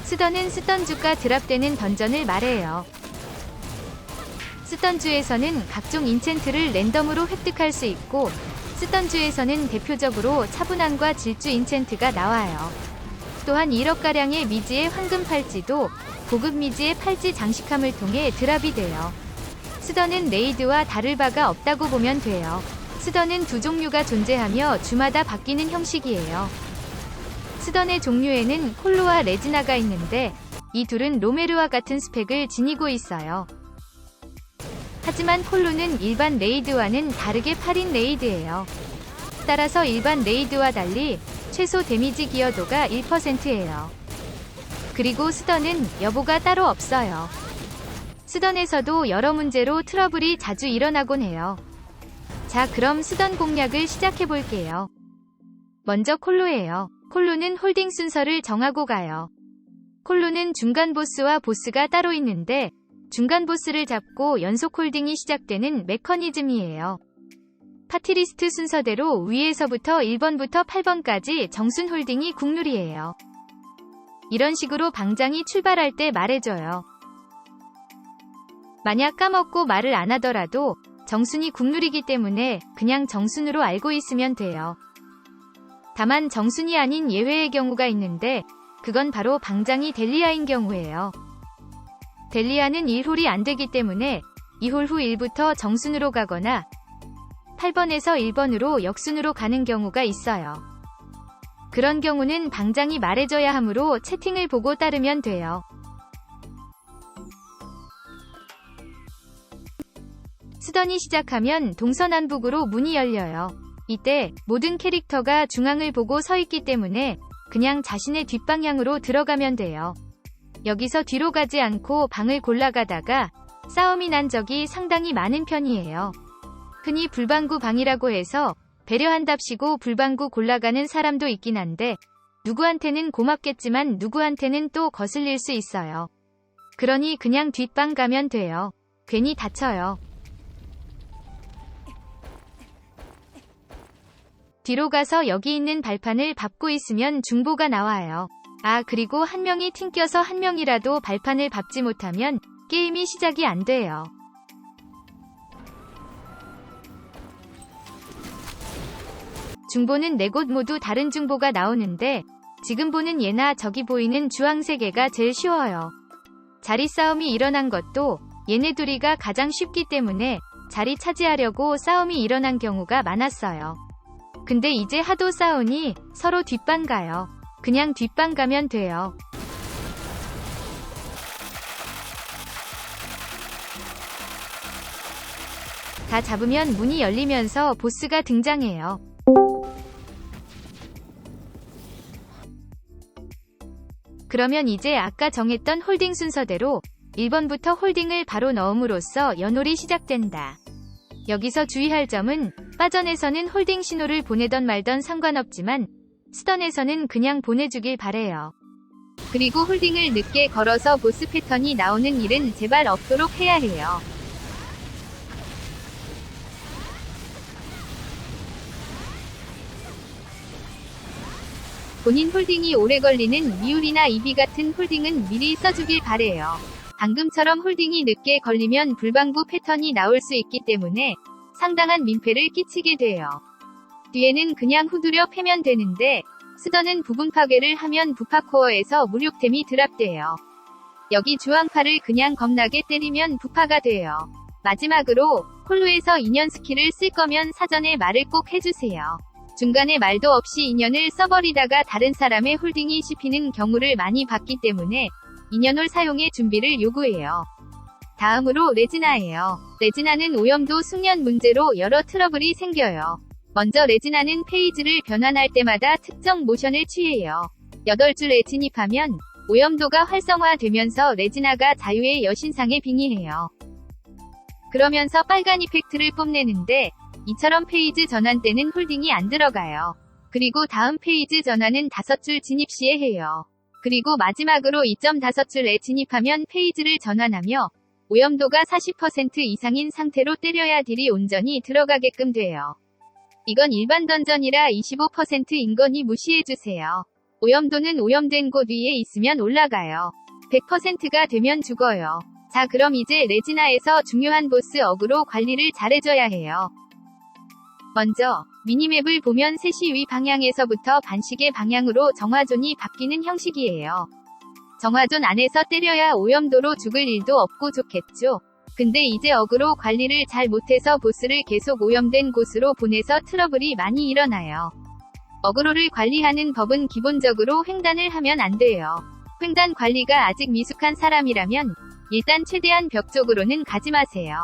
스던은 스던주가 드랍되는 던전을 말해요. 스던주에서는 각종 인챈트를 랜덤으로 획득할 수 있고, 스던주에서는 대표적으로 차분함과 질주 인챈트가 나와요. 또한 1억가량의 미지의 황금 팔찌도 고급 미지의 팔찌 장식함을 통해 드랍이 돼요. 스던은 레이드와 다를 바가 없다고 보면 돼요. 스던은 두 종류가 존재하며 주마다 바뀌는 형식이에요. 스던의 종류에는 콜루와 레지나가 있는데 이 둘은 로메르와 같은 스펙을 지니고 있어요. 하지만 콜루는 일반 레이드와는 다르게 8인 레이드예요. 따라서 일반 레이드와 달리 최소 데미지 기여도가 1%예요. 그리고 스던은 여부가 따로 없어요. 스던에서도 여러 문제로 트러블이 자주 일어나곤 해요. 자, 그럼 스던 공략을 시작해볼게요. 먼저 콜루예요. 콜루는 홀딩 순서를 정하고 가요. 콜루는 중간 보스와 보스가 따로 있는데 중간 보스를 잡고 연속 홀딩이 시작되는 메커니즘이에요. 파티리스트 순서대로 위에서부터 1번부터 8번까지 정순 홀딩이 국룰이에요. 이런 식으로 방장이 출발할 때 말해줘요. 만약 까먹고 말을 안 하더라도 정순이 국룰이기 때문에 그냥 정순으로 알고 있으면 돼요. 다만 정순이 아닌 예외의 경우가 있는데 그건 바로 방장이 델리아인 경우예요. 델리아는 1홀이 안 되기 때문에 2홀 후 1부터 정순으로 가거나 8번에서 1번으로 역순으로 가는 경우가 있어요. 그런 경우는 방장이 말해줘야 하므로 채팅을 보고 따르면 돼요. 스던이 시작하면 동서남북으로 문이 열려요. 이때 모든 캐릭터가 중앙을 보고 서 있기 때문에 그냥 자신의 뒷방향으로 들어가면 돼요. 여기서 뒤로 가지 않고 방을 골라가다가 싸움이 난 적이 상당히 많은 편이에요. 흔히 불방구 방이라고 해서 배려한답시고 불방구 골라가는 사람도 있긴 한데 누구한테는 고맙겠지만 누구한테는 또 거슬릴 수 있어요. 그러니 그냥 뒷방 가면 돼요. 괜히 다쳐요. 뒤로 가서 여기 있는 발판을 밟고 있으면 중보가 나와요. 아, 그리고 한 명이 튕겨서 한 명이라도 발판을 밟지 못하면 게임이 시작이 안 돼요. 중보는 4곳 모두 다른 중보가 나오는데 지금 보는 얘나 저기 보이는 주황색애가 제일 쉬워요. 자리 싸움이 일어난 것도 얘네 둘이가 가장 쉽기 때문에 자리 차지하려고 싸움이 일어난 경우가 많았어요. 근데 이제 하도 싸우니 서로 뒷방 가요. 그냥 뒷방 가면 돼요. 다 잡으면 문이 열리면서 보스가 등장해요. 그러면 이제 아까 정했던 홀딩 순서대로 1번부터 홀딩을 바로 넣음으로써 연홀이 시작된다. 여기서 주의할 점은 빠전에서는 홀딩 신호를 보내던 말던 상관없지만 스던에서는 그냥 보내주길 바래요. 그리고 홀딩을 늦게 걸어서 보스 패턴이 나오는 일은 제발 없도록 해야 해요. 본인 홀딩이 오래 걸리는 미울이나 이비 같은 홀딩은 미리 써주길 바래요. 방금처럼 홀딩이 늦게 걸리면 불방구 패턴이 나올 수 있기 때문에 상당한 민폐를 끼치게 돼요. 뒤에는 그냥 후두려 패면 되는데 스던은 부분 파괴를 하면 부파코어에서 무력템이 드랍돼요. 여기 주황파를 그냥 겁나게 때리면 부파가 돼요. 마지막으로 콜루에서 인연 스킬을 쓸 거면 사전에 말을 꼭 해주세요. 중간에 말도 없이 인연을 써버리다가 다른 사람의 홀딩이 씹히는 경우를 많이 봤기 때문에 인연홀 사용의 준비를 요구해요. 다음으로 레지나예요. 레지나는 오염도 숙련 문제로 여러 트러블이 생겨요. 먼저 레지나는 페이지를 변환할 때마다 특정 모션을 취해요. 8줄에 진입하면 오염도가 활성화되면서 레지나가 자유의 여신상에 빙의해요. 그러면서 빨간 이펙트를 뽐내는데 이처럼 페이지 전환 때는 홀딩이 안 들어가요. 그리고 다음 페이지 전환은 5줄 진입 시에 해요. 그리고 마지막으로 2.5줄에 진입하면 페이지를 전환하며 오염도가 40% 이상인 상태로 때려야 딜이 온전히 들어가게끔 돼요. 이건 일반 던전이라 25%인 거니 무시해주세요. 오염도는 오염된 곳 위에 있으면 올라가요. 100%가 되면 죽어요. 자, 그럼 이제 레지나에서 중요한 보스 어그로 관리를 잘해줘야 해요. 먼저 미니맵을 보면 3시 위 방향에서부터 반시계 방향으로 정화존이 바뀌는 형식이에요. 정화존 안에서 때려야 오염도로 죽을 일도 없고 좋겠죠. 근데 이제 어그로 관리를 잘 못해서 보스를 계속 오염된 곳으로 보내서 트러블이 많이 일어나요. 어그로를 관리하는 법은 기본적으로 횡단을 하면 안 돼요. 횡단 관리가 아직 미숙한 사람이라면 일단 최대한 벽 쪽으로는 가지 마세요.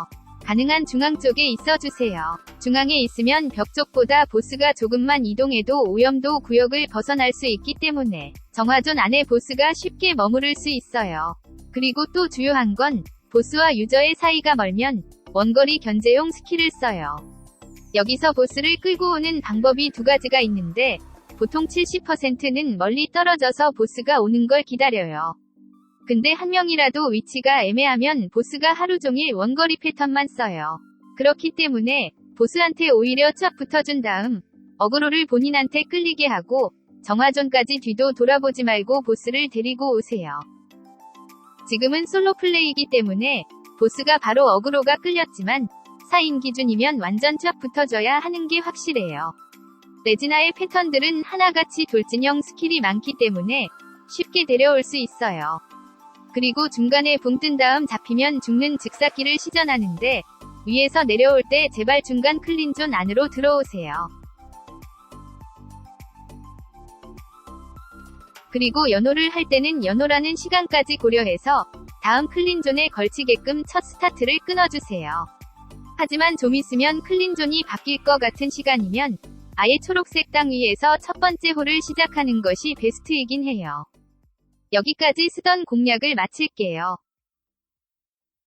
가능한 중앙 쪽에 있어 주세요. 중앙에 있으면 벽 쪽보다 보스가 조금만 이동해도 오염도 구역을 벗어날 수 있기 때문에 정화존 안에 보스가 쉽게 머무를 수 있어요. 그리고 또 주요한 건 보스와 유저의 사이가 멀면 원거리 견제용 스킬을 써요. 여기서 보스를 끌고 오는 방법이 두 가지가 있는데 보통 70%는 멀리 떨어져서 보스가 오는 걸 기다려요. 근데 한 명이라도 위치가 애매하면 보스가 하루 종일 원거리 패턴만 써요. 그렇기 때문에 보스한테 오히려 쫙 붙어준 다음 어그로를 본인한테 끌리게 하고 정화존까지 뒤도 돌아보지 말고 보스를 데리고 오세요. 지금은 솔로 플레이이기 때문에 보스가 바로 어그로가 끌렸지만 4인 기준이면 완전 쫙 붙어줘야 하는 게 확실해요. 레지나의 패턴들은 하나같이 돌진형 스킬이 많기 때문에 쉽게 데려올 수 있어요. 그리고 중간에 붕 뜬 다음 잡히면 죽는 즉사기를 시전하는데 위에서 내려올 때 제발 중간 클린존 안으로 들어오세요. 그리고 연호를 할 때는 연호라는 시간까지 고려해서 다음 클린존에 걸치게끔 첫 스타트를 끊어주세요. 하지만 좀 있으면 클린존이 바뀔 것 같은 시간이면 아예 초록색 땅 위에서 첫 번째 홀을 시작하는 것이 베스트이긴 해요. 여기까지 쓰던 공략을 마칠게요.